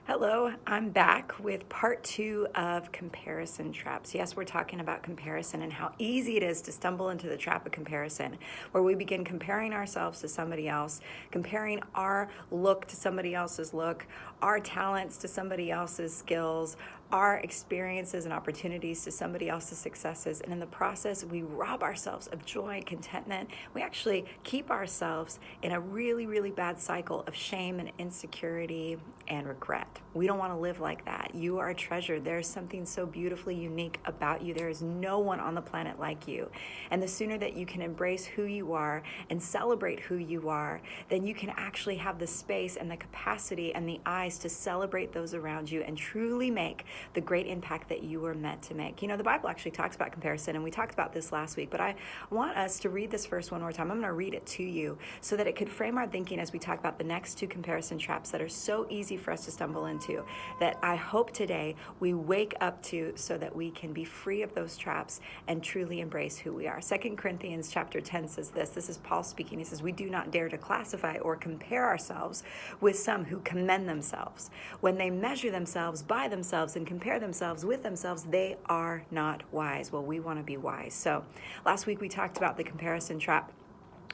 Hello, I'm back with part two of comparison traps. Yes, we're talking about comparison and how easy it is to stumble into the trap of comparison, where we begin comparing ourselves to somebody else, comparing our look to somebody else's look, our talents to somebody else's skills, our experiences and opportunities to somebody else's successes. And in the process, we rob ourselves of joy and contentment. We actually keep ourselves in a really, really bad cycle of shame and insecurity and regret. We don't want to live like that. You are a treasure. There's something so beautifully unique about you. There is no one on the planet like you. And the sooner that you can embrace who you are and celebrate who you are, then you can actually have the space and the capacity and the eyes to celebrate those around you and truly make the great impact that you were meant to make. You know, the Bible actually talks about comparison, and we talked about this last week, but I want us to read this verse one more time. I'm going to read it to you so that it could frame our thinking as we talk about the next two comparison traps that are so easy for us to stumble into, that I hope today we wake up to so that we can be free of those traps and truly embrace who we are. 2 Corinthians chapter 10 says this is Paul speaking. He says, "We do not dare to classify or compare ourselves with some who commend themselves. When they measure themselves by themselves and compare themselves with themselves, they are not wise." Well, we want to be wise. So last week we talked about the comparison trap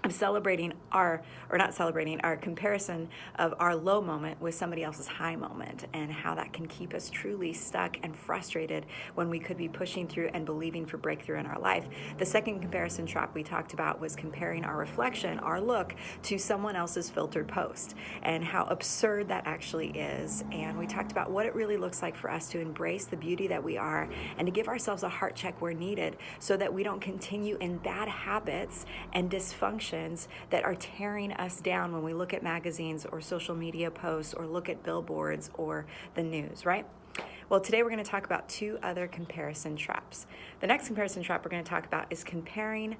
of celebrating our comparison of our low moment with somebody else's high moment, and how that can keep us truly stuck and frustrated when we could be pushing through and believing for breakthrough in our life. The second comparison trap we talked about was comparing our reflection, our look, to someone else's filtered post, and how absurd that actually is. And we talked about what it really looks like for us to embrace the beauty that we are and to give ourselves a heart check where needed, so that we don't continue in bad habits and dysfunction that are tearing us down when we look at magazines or social media posts or look at billboards or the news, right? Well, today we're going to talk about two other comparison traps. The next comparison trap we're going to talk about is comparing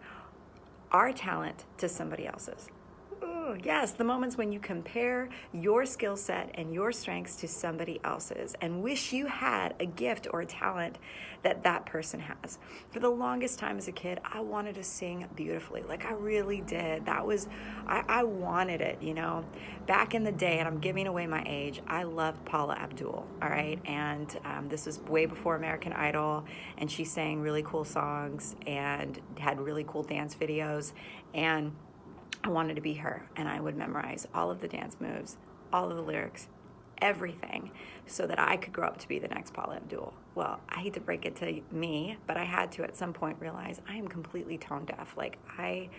our talent to somebody else's. Ooh, yes, the moments when you compare your skill set and your strengths to somebody else's and wish you had a gift or a talent that that person has. For the longest time as a kid, I wanted to sing beautifully. Like, I really did. I wanted it, you know. Back in the day, and I'm giving away my age, I loved Paula Abdul, all right? And this was way before American Idol, and she sang really cool songs and had really cool dance videos, and I wanted to be her, and I would memorize all of the dance moves, all of the lyrics, everything, so that I could grow up to be the next Paula Abdul. Well, I hate to break it to me, but I had to at some point realize I am completely tone deaf. Like, I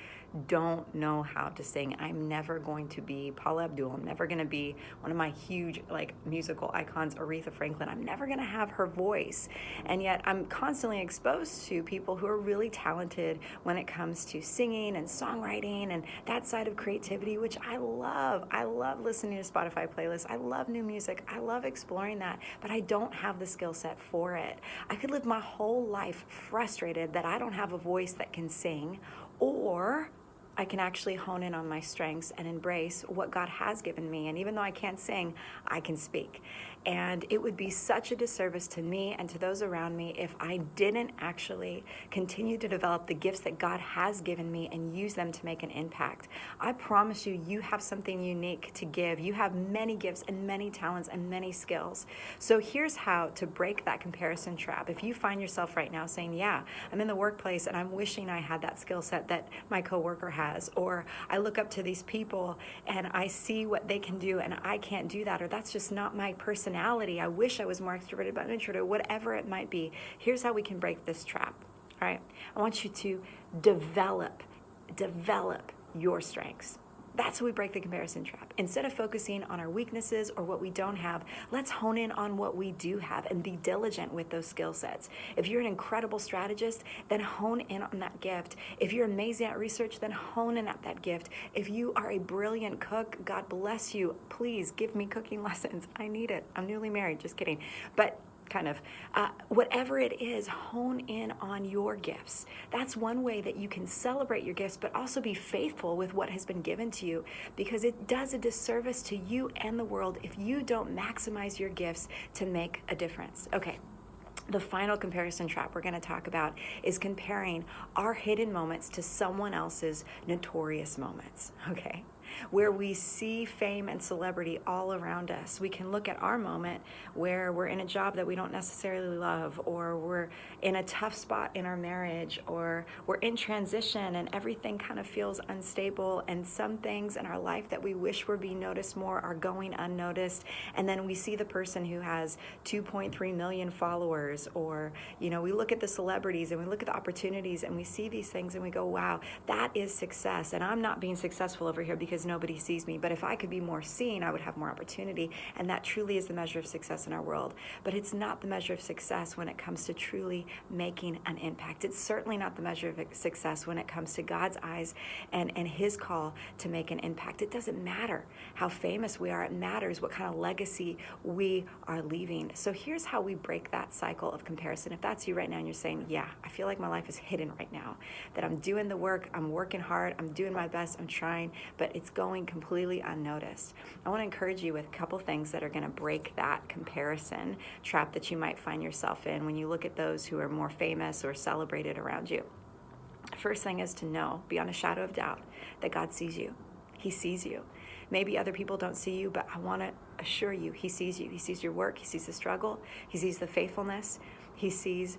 don't know how to sing. I'm never going to be Paula Abdul. I'm never going to be one of my huge musical icons, Aretha Franklin. I'm never going to have her voice. And yet I'm constantly exposed to people who are really talented when it comes to singing and songwriting and that side of creativity, which I love. I love listening to Spotify playlists. I love new music. I love exploring that, but I don't have the skill set for it. I could live my whole life frustrated that I don't have a voice that can sing, or I can actually hone in on my strengths and embrace what God has given me. And even though I can't sing, I can speak. And it would be such a disservice to me and to those around me if I didn't actually continue to develop the gifts that God has given me and use them to make an impact. I promise you, you have something unique to give. You have many gifts and many talents and many skills. So here's how to break that comparison trap. If you find yourself right now saying, yeah, I'm in the workplace and I'm wishing I had that skill set that my coworker has, or I look up to these people and I see what they can do and I can't do that, or that's just not my personality. I wish I was more extroverted but introverted, whatever it might be. Here's how we can break this trap. All right. I want you to develop your strengths. That's how we break the comparison trap. Instead of focusing on our weaknesses or what we don't have, let's hone in on what we do have and be diligent with those skill sets. If you're an incredible strategist, then hone in on that gift. If you're amazing at research, then hone in at that gift. If you are a brilliant cook, God bless you. Please give me cooking lessons. I need it. I'm newly married. Just kidding. But whatever it is, hone in on your gifts. That's one way that you can celebrate your gifts, but also be faithful with what has been given to you, because it does a disservice to you and the world if you don't maximize your gifts to make a difference. Okay. The final comparison trap we're going to talk about is comparing our hidden moments to someone else's notorious moments, okay? where we see fame and celebrity all around us. We can look at our moment where we're in a job that we don't necessarily love, or we're in a tough spot in our marriage, or we're in transition and everything kind of feels unstable, and some things in our life that we wish were being noticed more are going unnoticed. And then we see the person who has 2.3 million followers, or we look at the celebrities and we look at the opportunities and we see these things and we go, wow, that is success. And I'm not being successful over here because nobody sees me, but if I could be more seen, I would have more opportunity. And that truly is the measure of success in our world. But it's not the measure of success when it comes to truly making an impact. It's certainly not the measure of success when it comes to God's eyes and his call to make an impact. It doesn't matter how famous we are. It matters what kind of legacy we are leaving. So here's how we break that cycle of comparison. If that's you right now and you're saying, yeah, I feel like my life is hidden right now, that I'm doing the work, I'm working hard, I'm doing my best, I'm trying, but it's going completely unnoticed. I want to encourage you with a couple things that are going to break that comparison trap that you might find yourself in when you look at those who are more famous or celebrated around you. First thing is to know, beyond a shadow of doubt, that God sees you. He sees you. Maybe other people don't see you, but I want to assure you, he sees you. He sees your work. He sees the struggle. He sees the faithfulness. He sees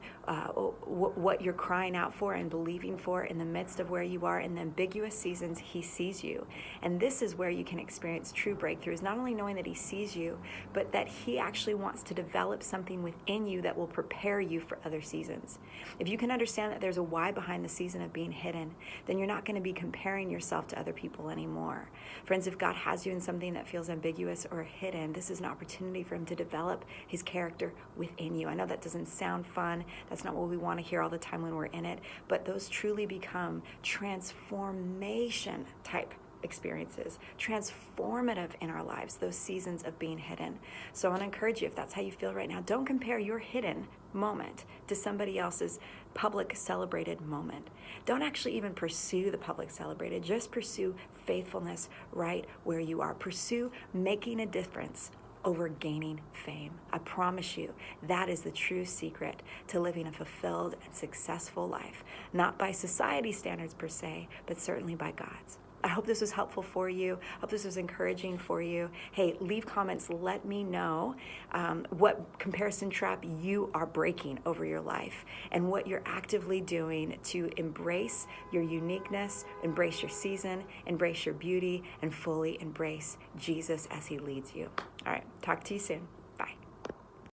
what you're crying out for and believing for in the midst of where you are in the ambiguous seasons. He sees you. And this is where you can experience true breakthroughs, not only knowing that he sees you, but that he actually wants to develop something within you that will prepare you for other seasons. If you can understand that there's a why behind the season of being hidden, then you're not going to be comparing yourself to other people anymore. Friends, if God has you in something that feels ambiguous or hidden, this is an opportunity for him to develop his character within you. I know that doesn't sound fun. That's not what we want to hear all the time when we're in it, but those truly become transformation type experiences, transformative in our lives, those seasons of being hidden. So I want to encourage you, if that's how you feel right now, don't compare your hidden moment to somebody else's public celebrated moment. Don't actually even pursue the public celebrated. Just pursue faithfulness right where you are. Pursue making a difference over gaining fame. I promise you, that is the true secret to living a fulfilled and successful life, not by society standards per se, but certainly by God's. I hope this was helpful for you. I hope this was encouraging for you. Hey, leave comments. Let me know what comparison trap you are breaking over your life and what you're actively doing to embrace your uniqueness, embrace your season, embrace your beauty, and fully embrace Jesus as he leads you. All right, talk to you soon.